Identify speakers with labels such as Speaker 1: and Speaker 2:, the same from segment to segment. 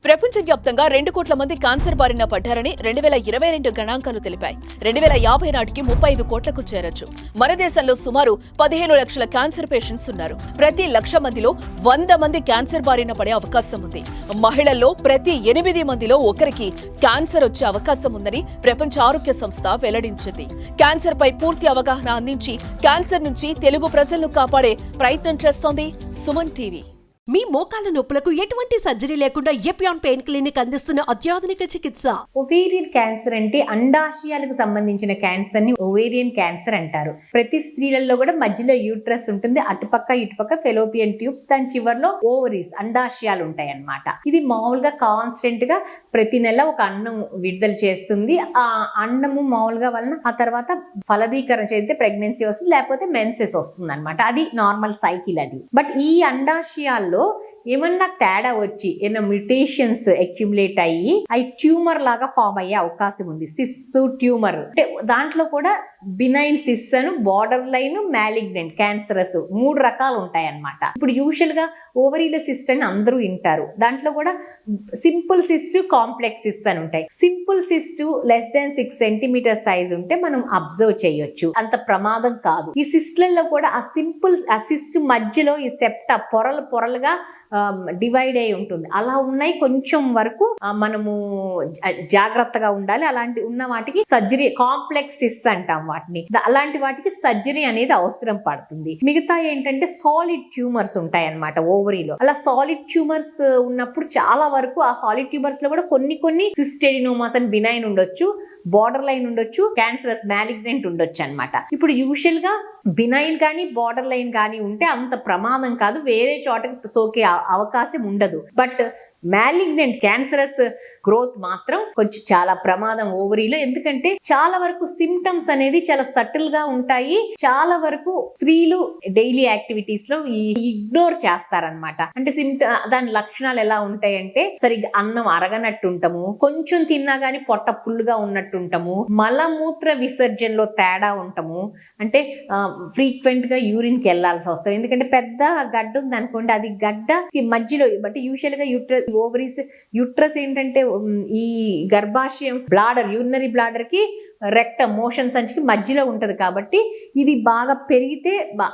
Speaker 1: ప్రపంచవ్యాప్తంగా 2 కోట్ల మంది క్యాన్సర్ బారిన పడ్డారని 2022 గణాంకాలు తెలిపాయి. 2050 నాటికి 35 కోట్లకు చేరొచ్చు. మన దేశంలో సుమారు 15 లక్షల క్యాన్సర్ పేషెంట్స్ ఉన్నారు. ప్రతి 1,00,000 మందిలో 100 మంది క్యాన్సర్ బారిన పడే అవకాశం ఉంది. మహిళల్లో ప్రతి 8 మందిలో ఒకరికి క్యాన్సర్ వచ్చే అవకాశం ఉందని ప్రపంచ ఆరోగ్య సంస్థ వెల్లడించింది. క్యాన్సర్ పై పూర్తి అవగాహన అందించి క్యాన్సర్ నుంచి తెలుగు ప్రజలను కాపాడే ప్రయత్నం చేస్తోంది సుమన్ టీవీ.
Speaker 2: మీ మోకాళ్ళ నొప్పులకు ఎటువంటి సర్జరీ లేకుండా ఎపియాన్ పెయిన్ క్లినిక్ అందిస్తున్న అత్యాధునిక చికిత్స.
Speaker 3: ఒవేరియన్ క్యాన్సర్ అంటే అండాశయాలకు సంబంధించిన క్యాన్సర్ ని ఒవేరియన్ క్యాన్సర్ అంటారు. ప్రతి స్త్రీలలో కూడా మధ్యలో యూట్రస్ ఉంటుంది, అటుపక్క ఇటుపక్క ఫెలోపియన్ ట్యూబ్స్, దాని చివర్లో ఓవరీస్ అండాశయాలు ఉంటాయి అన్నమాట. ఇది మామూలుగా కాన్స్టెంట్ గా ప్రతి నెల ఒక అండం విడుదల చేస్తుంది. ఆ అండము మామూలుగా వలన ఆ తర్వాత ఫలదీకరణ చేస్తే ప్రెగ్నెన్సీ వస్తుంది, లేకపోతే మెన్సెస్ వస్తుంది అనమాట. అది నార్మల్ సైకిల్ అది. బట్ ఈ అండాశయాల్లో ఏమన్నా తేడా వచ్చి ఏమైనా మ్యూటేషన్స్ అక్యుములేట్ అయ్యి అవి ట్యూమర్ లాగా ఫామ్ అయ్యే అవకాశం ఉంది. సిస్ ట్యూమర్ అంటే దాంట్లో కూడా బినైన్ సిస్ అను, బార్డర్ లైన్, మ్యాలిగ్నెంట్, క్యాన్సరస్ 3 రకాలు ఉంటాయి అన్నమాట. ఇప్పుడు యూజువల్ గా ఓవరీల సిస్ట్ అని అందరూ వింటారు. దాంట్లో కూడా సింపుల్ సిస్ట్, కాంప్లెక్స్ సిస్ట్ అని ఉంటాయి. Simple cyst less than 6 centimeter size ఉంటే మనం అబ్జర్వ్ చేయొచ్చు, అంత ప్రమాదం కాదు. ఈ సిస్ట్లలో కూడా ఆ సిస్ట్ మధ్యలో ఈ సెప్టా పొరలుగా డివైడ్ అయి ఉంటుంది. అలా ఉన్నాయి కొంచెం వరకు మనము జాగ్రత్తగా ఉండాలి. అలాంటి ఉన్న వాటికి సర్జరీ, కాంప్లెక్స్ సిస్ అంటాం వాటిని, అలాంటి వాటికి సర్జరీ అనేది అవసరం పడుతుంది. మిగతా ఏంటంటే సాలిడ్ ట్యూమర్స్ ఉంటాయి అన్నమాట ఓవరీలో. అలా సాలిడ్ ట్యూమర్స్ ఉన్నప్పుడు చాలా వరకు ఆ సాలిడ్ ట్యూమర్స్ లో కూడా కొన్ని సిస్టెడినోమాస్ అని బినైన్ ఉండొచ్చు, బార్డర్ లైన్ ఉండొచ్చు, క్యాన్సరస్ మ్యాలిగ్నెంట్ ఉండొచ్చు అనమాట. ఇప్పుడు యూజువల్ గా బినైన్ కానీ బార్డర్ లైన్ కానీ ఉంటే అంత ప్రమాదం కాదు, వేరే చోటకి సోకే అవకాశం ఉండదు. బట్ మ్యాలిగ్నెంట్ క్యాన్సరస్ గ్రోత్ మాత్రం కొంచెం చాలా ప్రమాదం ఓవరీలో. ఎందుకంటే చాలా వరకు సిమ్టమ్స్ అనేది చాలా సటిల్ గా ఉంటాయి. చాలా వరకు స్త్రీలు డైలీ యాక్టివిటీస్ లో ఇగ్నోర్ చేస్తారనమాట. అంటే దాని లక్షణాలు ఎలా ఉంటాయంటే సరిగ్గా అన్నం అరగనట్టు ఉంటాము, కొంచెం తిన్నా గానీ పొట్ట ఫుల్ గా ఉన్నట్టు ఉంటాము, మలమూత్ర విసర్జనలో తేడా ఉంటాము, అంటే ఫ్రీక్వెంట్ గా యూరిన్ కి వెళ్లాల్సి వస్తుంది. ఎందుకంటే పెద్ద గడ్డ ఉంది అనుకోండి, అది గడ్డ మధ్యలో బట్ యూజువల్ గా ఓవరీస్ యూట్రస్ ఏంటంటే ఈ గర్భాశయం బ్లాడర్, యూరినరీ బ్లాడర్ కి రెక్టమ్ మోషన్ సంచికి మధ్యలో ఉంటది కాబట్టి ఇది బాగా పెరిగితే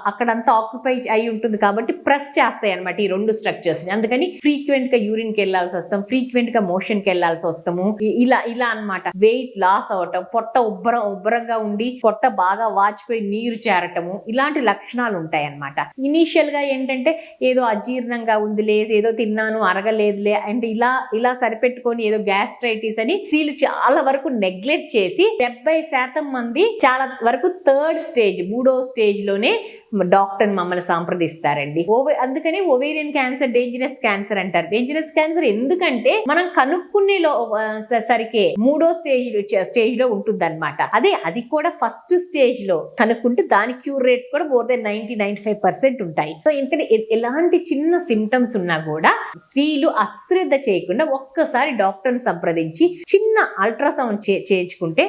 Speaker 3: అక్కడంతా ఆక్యుపై అయి ఉంటుంది కాబట్టి ప్రెస్ చేస్తాయి అనమాట ఈ 2 స్ట్రక్చర్స్ ని. అందుకని ఫ్రీక్వెంట్ గా యూరిన్ కి వెళ్లాల్సి వస్తాం, ఫ్రీక్వెంట్ గా మోషన్ కి వెళ్లాల్సి వస్తాము. ఇలా అన్నమాట. వెయిట్ లాస్ అవటం, పొట్ట ఉబ్బరంగా ఉండి పొట్ట బాగా వాచిపోయి నీరు చేరటము, ఇలాంటి లక్షణాలు ఉంటాయి అన్నమాట. ఇనీషియల్ గా ఏంటంటే ఏదో అజీర్ణంగా ఉందిలే, ఏదో తిన్నాను అరగలేదులే అంటే ఇలా సరిపెట్టుకొని ఏదో గ్యాస్ట్రైటిస్ అని స్త్రీలు చాలా వరకు నెగ్లెక్ట్ చేసి 70% మంది చాలా వరకు 3rd స్టేజ్, 3వ స్టేజ్ లోనే డాక్టర్ మమ్మల్ని సంప్రదిస్తారండి. అందుకని ఓవేరియన్ క్యాన్సర్ డేంజరస్ క్యాన్సర్ అంటారు. డేంజరస్ క్యాన్సర్ ఎందుకంటే మనం కనుక్కునే సరికే 3వ స్టేజ్ లో ఉంటుంది అనమాట. అది కూడా ఫస్ట్ స్టేజ్ లో కనుక్కుంటే దాని క్యూర్ రేట్స్ కూడా more than 90-95% ఉంటాయి. సో ఎందుకంటే ఎలాంటి చిన్న సిమ్టమ్స్ ఉన్నా కూడా స్త్రీలు అశ్రద్ధ చేయకుండా ఒక్కసారి డాక్టర్ని సంప్రదించి చిన్న అల్ట్రాసౌండ్ చేయించుకుంటే,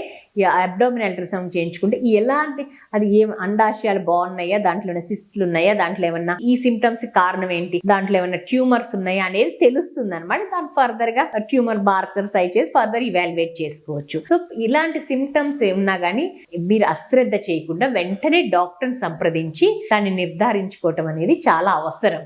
Speaker 3: అబ్డామినల్ అల్ట్రాసౌండ్ చేయించుకుంటే ఎలాంటి అది ఏం అండాశయాలు బాగున్నాయా, దాంట్లో ఏమైనా సిస్ట్లు ఉన్నాయా, దాంట్లో ఏమన్నా ఈ సిమ్టమ్స్ కారణం ఏంటి, దాంట్లో ఏమైనా ట్యూమర్స్ ఉన్నాయా అనేది తెలుస్తుంది అనమాట. దాన్ని ఫర్దర్ గా ట్యూమర్ మార్కర్స్ అయి చేసి ఫర్దర్ ఇవాల్యుయేట్ చేసుకోవచ్చు. సో ఇలాంటి సిమ్టమ్స్ ఉన్నా కానీ మీరు అశ్రద్ధ చేయకుండా వెంటనే డాక్టర్ని సంప్రదించి దాన్ని నిర్ధారించుకోవటం అనేది చాలా అవసరం.